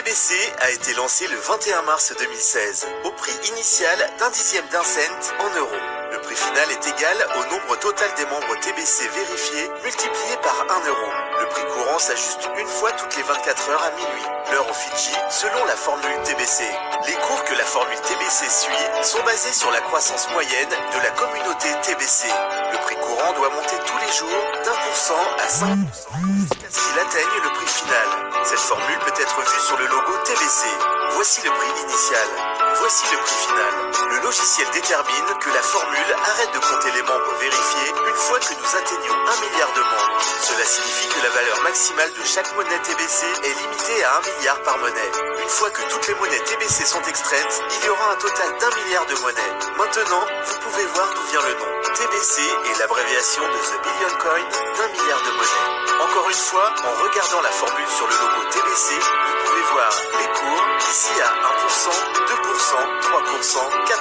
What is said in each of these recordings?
TBC a été lancé le 21 mars 2016 au prix initial d'un dixième d'un cent en euros. Le prix final est égal au nombre total des membres TBC vérifiés multiplié par 1 euro. Le prix courant s'ajuste une fois toutes les 24 heures à minuit, l'heure au Fidji, selon la formule TBC. Les cours que la formule TBC suit sont basés sur la croissance moyenne de la communauté TBC. Le prix courant doit monter tous les jours d'1% à 5% jusqu'à ce qu'il atteigne le prix final. Cette formule peut être vue sur le logo TBC. Voici le prix initial. Voici le prix final. Le logiciel détermine que la formule arrête de compter les membres vérifiés une fois que nous atteignons 1 milliard de membres. Cela signifie que la valeur maximale de chaque monnaie TBC est limitée à 1 milliard par monnaie. Une fois que toutes les monnaies TBC sont extraites, il y aura un total d'1 milliard de monnaies. Maintenant, vous pouvez voir d'où vient le nom. TBC est l'abréviation de The Billion Coin, d'1 milliard de monnaies. Encore une fois, en regardant la formule sur le logo TBC, vous pouvez voir les cours ici à 1%, 2%, 3%, 4%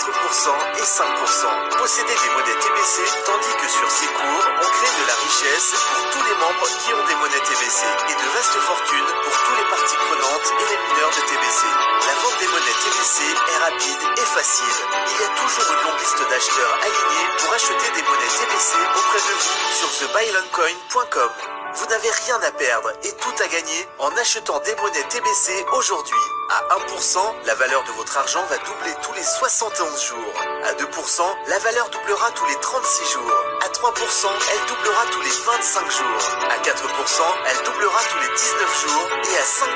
et 5%. Posséder des monnaies TBC, tandis que sur ces cours, on crée de la richesse pour tous les membres qui ont des monnaies TBC et de vastes fortunes pour tous les parties prenantes et les mineurs de TBC. La vente des monnaies TBC est rapide et facile. Il y a toujours une longue liste d'acheteurs alignés pour acheter des monnaies TBC auprès de vous sur thebyloncoin.com. Vous n'avez rien à perdre et tout à gagner en achetant des monnaies TBC aujourd'hui. À 1%, la valeur de votre argent va doubler tous les 71 jours. À 2%, la valeur doublera tous les 36 jours. À 3%, elle doublera tous les 25 jours. À 4%, elle doublera tous les 19 jours. Et à 5%,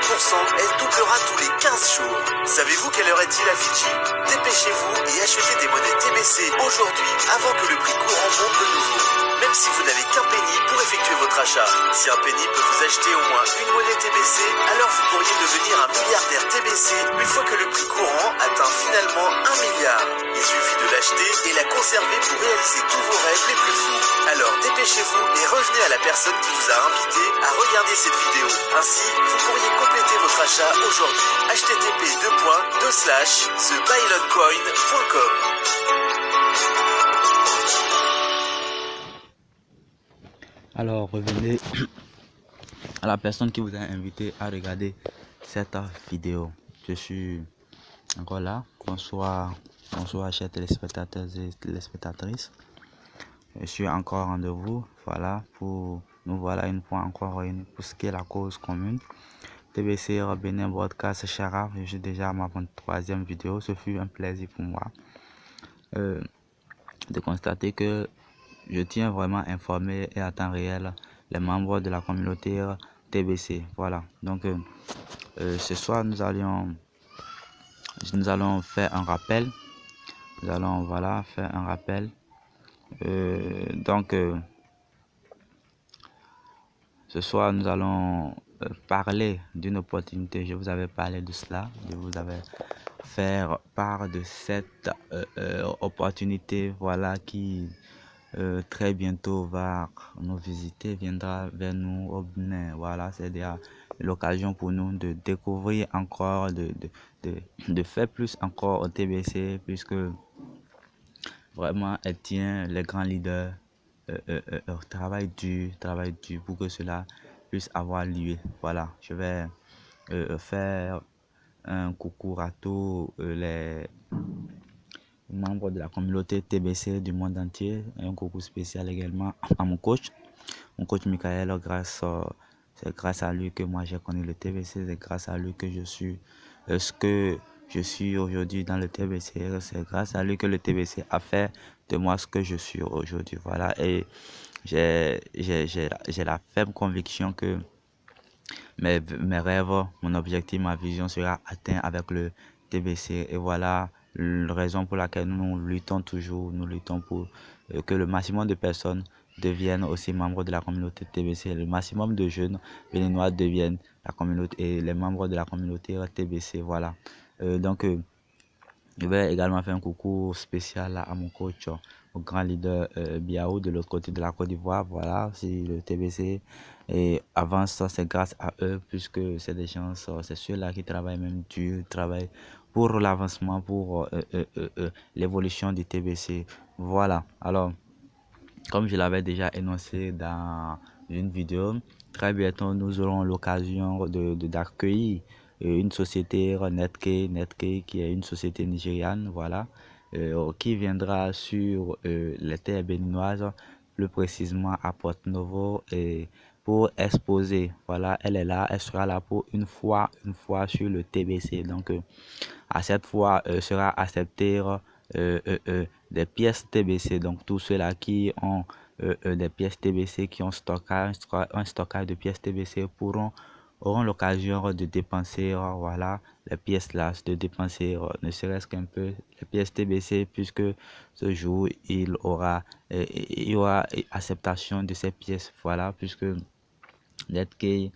elle doublera tous les 15 jours. Savez-vous quelle heure est-il à Fidji? Dépêchez-vous et achetez des monnaies TBC aujourd'hui avant que le prix courant monte de nouveau. Même si vous n'avez qu'un penny pour effectuer votre achat. Si un penny peut vous acheter au moins une monnaie TBC, alors vous pourriez devenir un milliardaire TBC une fois que le prix courant atteint finalement 1 milliard. Il suffit de l'acheter et la conserver pour réaliser tous vos rêves les plus fous. Alors dépêchez-vous et revenez à la personne qui vous a invité à regarder cette vidéo. Ainsi, vous pourriez compléter votre achat aujourd'hui. http://thebyloncoin.com. Alors revenez à la personne qui vous a invité à regarder cette vidéo. Je suis encore là. Bonsoir, bonsoir chers téléspectateurs et téléspectatrices. Je suis encore en rendez-vous. Voilà, nous voilà une fois encore réunis pour ce qui est la cause commune. TBC Bénin Broadcast Chara. Je suis déjà à ma 23e vidéo. Ce fut un plaisir pour moi de constater que je tiens vraiment à informer et à temps réel les membres de la communauté TBC. Voilà. Donc ce soir nous allons faire un rappel. Nous allons faire un rappel. Ce soir nous allons parler d'une opportunité. Je vous avais parlé de cela. Je vous avais fait part de cette opportunité, voilà, qui très bientôt va nous visiter, viendra vers nous au Bénin. Voilà, c'est l'occasion pour nous de découvrir encore, de faire plus encore au TBC, puisque vraiment elle tient les grands leaders travail dur pour que cela puisse avoir lieu. Voilà, je vais faire un coucou à tous les membres de la communauté TBC du monde entier, et un coucou spécial également à mon coach Michael. C'est grâce à lui que moi j'ai connu le TBC, c'est grâce à lui que je suis ce que je suis aujourd'hui dans le TBC, c'est grâce à lui que le TBC a fait de moi ce que je suis aujourd'hui. Voilà, et j'ai la ferme conviction que mes rêves, mon objectif, ma vision sera atteint avec le TBC. Et voilà la raison pour laquelle nous luttons toujours. Nous luttons pour que le maximum de personnes deviennent aussi membres de la communauté TBC. Le maximum de jeunes béninois deviennent la communauté et les membres de la communauté TBC. Voilà. Je vais également faire un coucou spécial à mon coach, au grand leader Biao de l'autre côté de la Côte d'Ivoire. Voilà, c'est le TBC. Et avant ça, c'est grâce à eux, puisque c'est des gens, c'est ceux-là qui travaillent même dur, travaillent pour l'avancement, pour l'évolution du TBC. Voilà. Alors, comme je l'avais déjà énoncé dans une vidéo, très bientôt nous aurons l'occasion d'accueillir une société Netkey qui est une société nigériane, voilà, qui viendra sur les terres béninoises, plus précisément à Porto-Novo, et pour exposer. Voilà, elle est là, elle sera là pour une fois sur le TBC. Donc, à cette fois, sera accepté des pièces TBC. Donc, tous ceux-là qui ont des pièces TBC, qui ont un stockage de pièces TBC auront l'occasion de dépenser, voilà, les pièces là, de dépenser ne serait-ce qu'un peu les pièces TBC, puisque ce jour, il y aura acceptation de ces pièces, voilà, puisque Netkey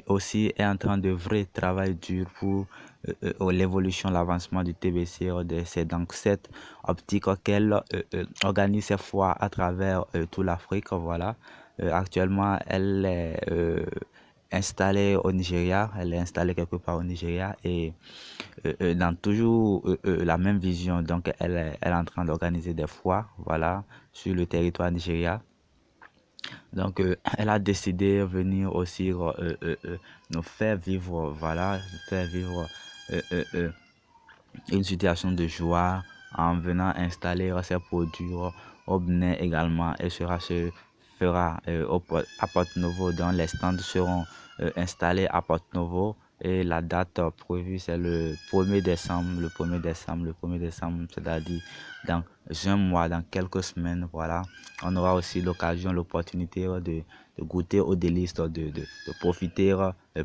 aussi est en train de vrai travail dur pour l'évolution, l'avancement du TBC. C'est dans cette optique qu'elle organise ses foires à travers toute l'Afrique. Voilà. Actuellement, elle est installée au Nigeria. Elle est installée quelque part au Nigeria et dans toujours la même vision. Donc, elle est en train d'organiser des foires, voilà, sur le territoire Nigeria. Donc, elle a décidé de venir aussi nous faire vivre, voilà, nous faire vivre euh, euh, euh, une situation de joie en venant installer ses produits au Bénin également. Elle se fera à Porto Novo, dont les stands seront installés à Porto Novo. Et la date prévue, c'est le 1er décembre, le 1er décembre, c'est-à-dire dans un mois, dans quelques semaines, voilà. On aura aussi l'opportunité de goûter aux délices, de profiter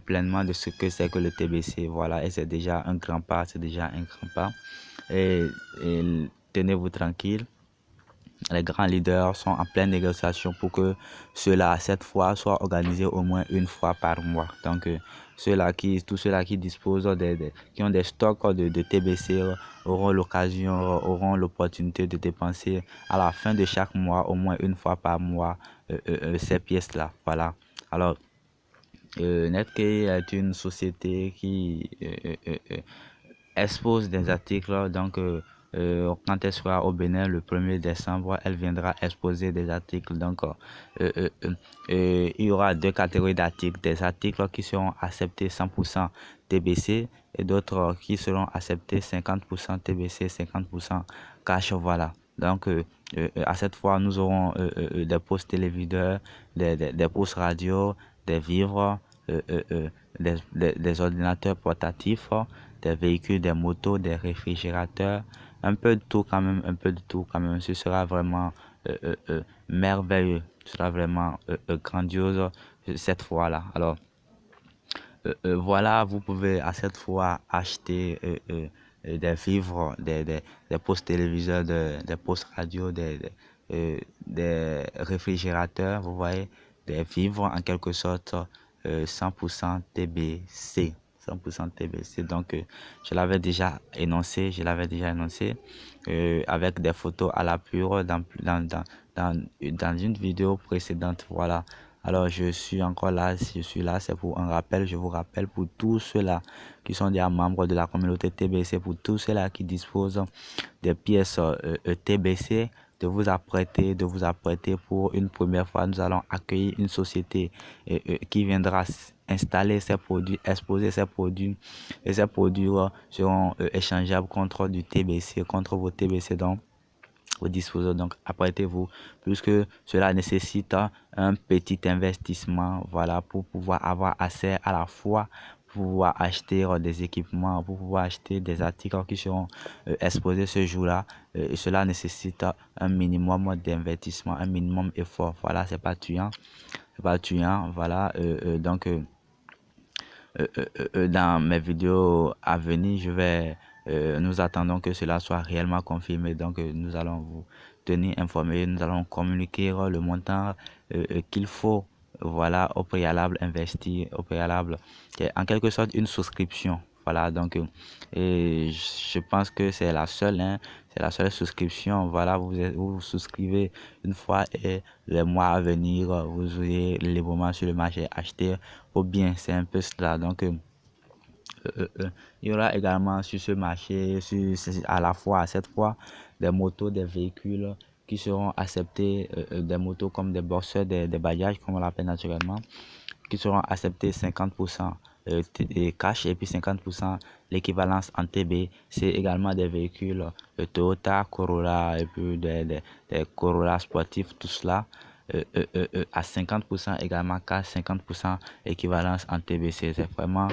pleinement de ce que c'est que le TBC, voilà. Et c'est déjà un grand pas, c'est déjà un grand pas. Et tenez-vous tranquille. Les grands leaders sont en pleine négociation pour que cela, cette fois, soit organisé au moins une fois par mois. Donc, tous ceux-là qui disposent, qui ont des stocks de TBC auront l'occasion, auront l'opportunité de dépenser à la fin de chaque mois, au moins une fois par mois, ces pièces-là. Voilà. Alors, Netkey est une société qui expose des articles. Donc, quand elle sera au Bénin le 1er décembre, elle viendra exposer des articles. Donc, il y aura deux catégories d'articles. Des articles qui seront acceptés 100% TBC et d'autres qui seront acceptés 50% TBC, 50% cash. Voilà. Donc, à cette fois, nous aurons des postes téléviseurs, des postes radio, des vivres, des ordinateurs portatifs, des véhicules, des motos, des réfrigérateurs, un peu de tout quand même, un peu de tout quand même. Ce sera vraiment merveilleux, ce sera vraiment grandiose cette fois-là. Alors, voilà, vous pouvez à cette fois acheter des vivres, des postes téléviseurs, des postes radio, des réfrigérateurs, vous voyez, des vivres en quelque sorte 100% TBC. 100% TBC. Donc, je l'avais déjà énoncé, avec des photos à la pure dans une vidéo précédente. Voilà. Alors, je suis encore là, je suis là, c'est pour un rappel. Je vous rappelle pour tous ceux-là qui sont déjà membres de la communauté TBC, pour tous ceux-là qui disposent des pièces TBC, de vous apprêter pour une première fois. Nous allons accueillir une société qui viendra installer ses produits, exposer ses produits, et ces produits seront échangeables contre du TBC, contre vos TBC. Donc, vous disposez, donc apprêtez-vous, puisque cela nécessite un petit investissement, voilà, pour pouvoir avoir accès à la fois, pour pouvoir acheter des équipements, pour pouvoir acheter des articles qui seront exposés ce jour-là. Et cela nécessite un minimum d'investissement, un minimum effort. Voilà, c'est pas tuant, voilà. Donc, dans mes vidéos à venir, nous attendons que cela soit réellement confirmé. Donc, nous allons vous tenir informé, nous allons communiquer le montant qu'il faut, voilà, au préalable investir, au préalable, c'est en quelque sorte une souscription. Voilà, donc, et je pense que c'est la seule, hein, c'est la seule souscription. Voilà, vous souscrivez une fois et les mois à venir, vous aurez librement sur le marché acheter vos biens. C'est un peu cela. Donc, il y aura également sur ce marché, à la fois, à cette fois, des motos, des véhicules qui seront acceptés, des motos comme des boxers, des bagages, comme on l'appelle naturellement, qui seront acceptés 50% cash et puis 50% l'équivalence en TB. C'est également des véhicules Toyota, Corolla et puis des Corolla sportifs, tout cela. À 50% également cash, 50% équivalence en TBC. C'est vraiment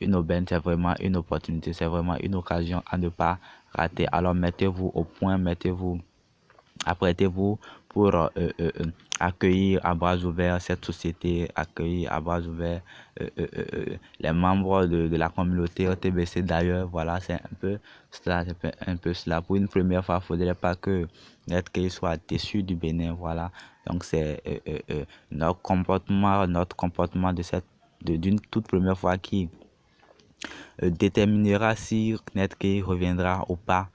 une aubaine, c'est vraiment une opportunité, c'est vraiment une occasion à ne pas rater. Alors mettez-vous au point, apprêtez-vous pour accueillir à bras ouverts cette société, accueillir à bras ouverts les membres de la communauté TBC. D'ailleurs, voilà, c'est un peu cela. Pour une première fois, il ne faudrait pas que notre pays soit déçu du Bénin. Voilà, donc c'est notre comportement d'une toute première fois qui déterminera si Netkey reviendra ou pas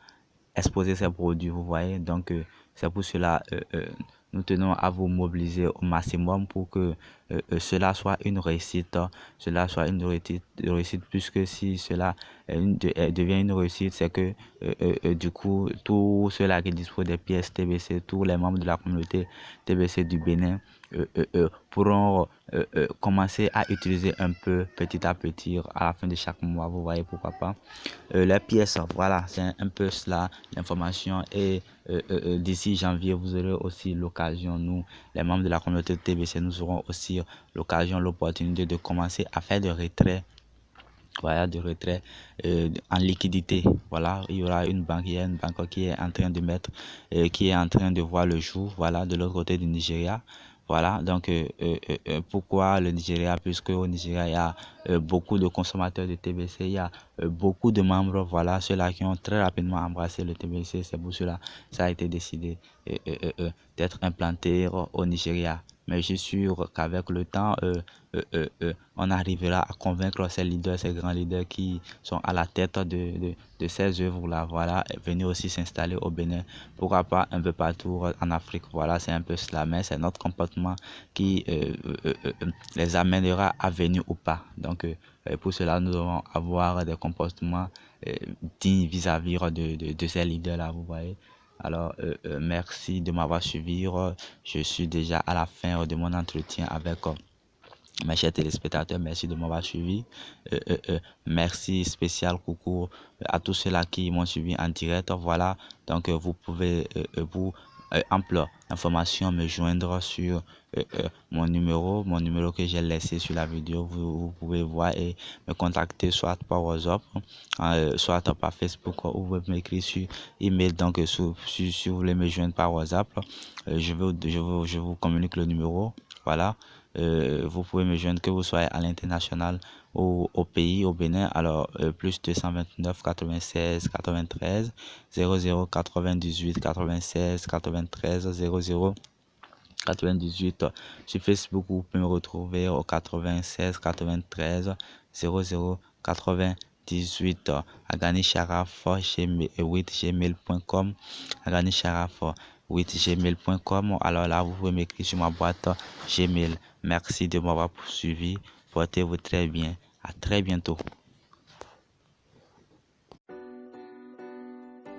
exposer ses produits, vous voyez. Donc c'est pour cela nous tenons à vous mobiliser au maximum pour que cela soit une réussite, puisque si cela devient une réussite, c'est que du coup tous ceux-là qui disposent des pièces TBC, tous les membres de la communauté TBC du Bénin pourront commencer à utiliser un peu petit à petit à la fin de chaque mois, vous voyez, pourquoi pas. Les pièces, voilà, c'est un peu cela l'information. Et d'ici janvier, vous aurez aussi l'occasion, nous les membres de la communauté TBC, nous aurons aussi l'opportunité de commencer à faire des retraits. Voilà, de retrait en liquidité. Voilà, il y aura une banque qui est en train de mettre, qui est en train de voir le jour. Voilà, de l'autre côté du Nigeria. Voilà, donc pourquoi le Nigeria? Puisque au Nigeria, il y a beaucoup de consommateurs de TBC, il y a beaucoup de membres, voilà, ceux-là qui ont très rapidement embrassé le TBC. C'est pour cela que ça a été décidé d'être implanté au Nigeria. Mais je suis sûr qu'avec le temps, on arrivera à convaincre ces leaders, ces grands leaders qui sont à la tête de ces œuvres-là, voilà, venir aussi s'installer au Bénin, pourquoi pas un peu partout en Afrique. Voilà, c'est un peu cela, mais c'est notre comportement qui les amènera à venir ou pas. Donc, pour cela, nous devons avoir des comportements dignes vis-à-vis de ces leaders-là, vous voyez. Alors, merci de m'avoir suivi. Je suis déjà à la fin de mon entretien avec mes chers téléspectateurs. Merci de m'avoir suivi. Merci spécial coucou à tous ceux-là qui m'ont suivi en direct. Voilà, donc vous pouvez pour ample information me joindre sur mon numéro que j'ai laissé sur la vidéo. Vous pouvez voir et me contacter soit par WhatsApp, soit par Facebook, ou vous pouvez m'écrire sur email. Donc si vous voulez me joindre par WhatsApp, je vous communique le numéro. Voilà. Vous pouvez me joindre que vous soyez à l'international ou au pays, au Bénin. Alors plus 229 96 93 00 98 96 93 00 98. Sur Facebook, vous pouvez me retrouver au 96 93 00 98. Agani Sharaf 8gmail.com. Agani Sharaf 8gmail.com. Alors là, vous pouvez m'écrire sur ma boîte Gmail. Merci de m'avoir suivi. Portez-vous très bien. À très bientôt.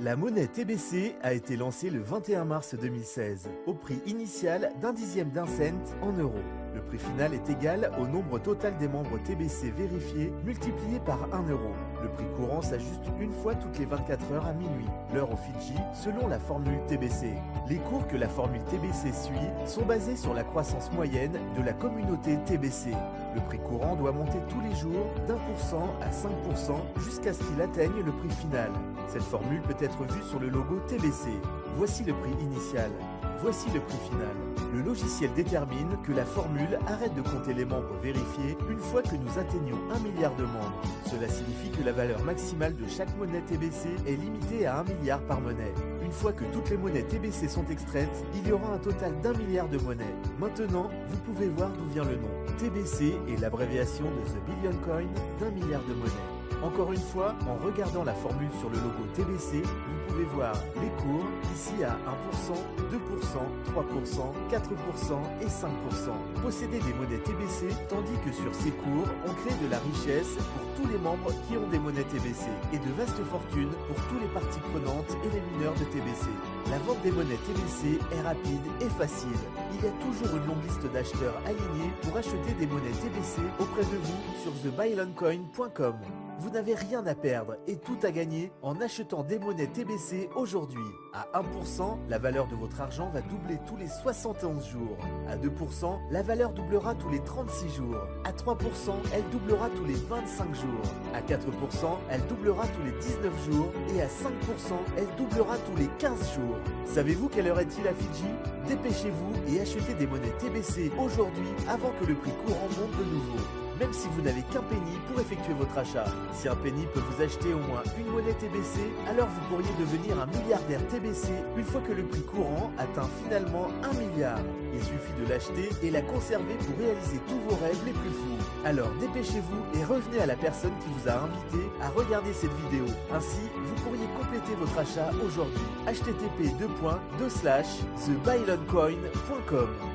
La monnaie TBC a été lancée le 21 mars 2016 au prix initial d'1/10 d'un cent en euros. Le prix final est égal au nombre total des membres TBC vérifiés multiplié par 1 euro. Le prix courant s'ajuste une fois toutes les 24 heures à minuit, l'heure au Fidji, selon la formule TBC. Les cours que la formule TBC suit sont basés sur la croissance moyenne de la communauté TBC. Le prix courant doit monter tous les jours d'1% à 5% jusqu'à ce qu'il atteigne le prix final. Cette formule peut être vue sur le logo TBC. Voici le prix initial. Voici le prix final. Le logiciel détermine que la formule arrête de compter les membres vérifiés une fois que nous atteignons 1 milliard de membres. Cela signifie que la valeur maximale de chaque monnaie TBC est limitée à 1 milliard par monnaie. Une fois que toutes les monnaies TBC sont extraites, il y aura un total d'1 milliard de monnaies. Maintenant, vous pouvez voir d'où vient le nom. TBC est l'abréviation de The Billion Coin, d'1 milliard de monnaies. Encore une fois, en regardant la formule sur le logo TBC, vous pouvez voir les cours, ici à 1%, 2%, 3%, 4% et 5%. Posséder des monnaies TBC, tandis que sur ces cours, on crée de la richesse pour tous les membres qui ont des monnaies TBC et de vastes fortunes pour tous les parties prenantes et les mineurs de TBC. La vente des monnaies TBC est rapide et facile. Il y a toujours une longue liste d'acheteurs alignés pour acheter des monnaies TBC auprès de vous sur thebyloncoin.com. Vous n'avez rien à perdre et tout à gagner en achetant des monnaies TBC aujourd'hui. À 1%, la valeur de votre argent va doubler tous les 71 jours. À 2%, la valeur doublera tous les 36 jours. À 3%, elle doublera tous les 25 jours. À 4%, elle doublera tous les 19 jours. Et à 5%, elle doublera tous les 15 jours. Savez-vous quelle heure est-il à Fidji? Dépêchez-vous et achetez des monnaies TBC aujourd'hui avant que le prix courant monte de nouveau. Même si vous n'avez qu'un penny pour effectuer votre achat. Si un penny peut vous acheter au moins une monnaie TBC, alors vous pourriez devenir un milliardaire TBC une fois que le prix courant atteint finalement 1 milliard. Il suffit de l'acheter et la conserver pour réaliser tous vos rêves les plus fous. Alors dépêchez-vous et revenez à la personne qui vous a invité à regarder cette vidéo. Ainsi, vous pourriez compléter votre achat aujourd'hui. http://thebyloncoin.com